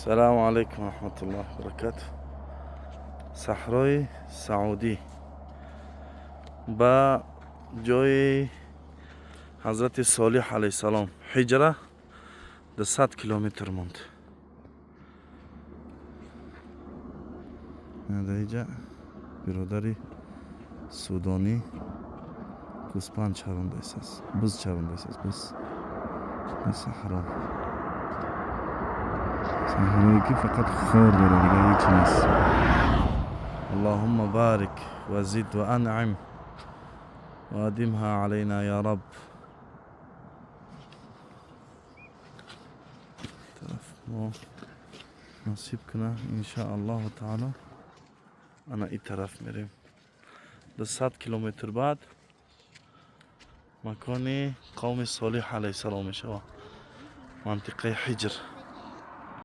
السلام عليكم ورحمة الله وبركاته. صحرای سعودی با جای حضرت صالح علیه السلام هجره 200 کیلومتر موند. اینجا برادری سودانی کوسپان چرونده است، بز چرونده است، بز صحرا، صحرایی که فقط خار داره، دیگه هیچی نیست. اللهم بارك وزد وانعم وادمها علينا يا رب. طرف ما نصیب کنه ان شاء الله تعالی. انا این طرف میریم. 200 کیلومتر بعد مکان قوم صالح علیه السلام میشه، منطقه حجر.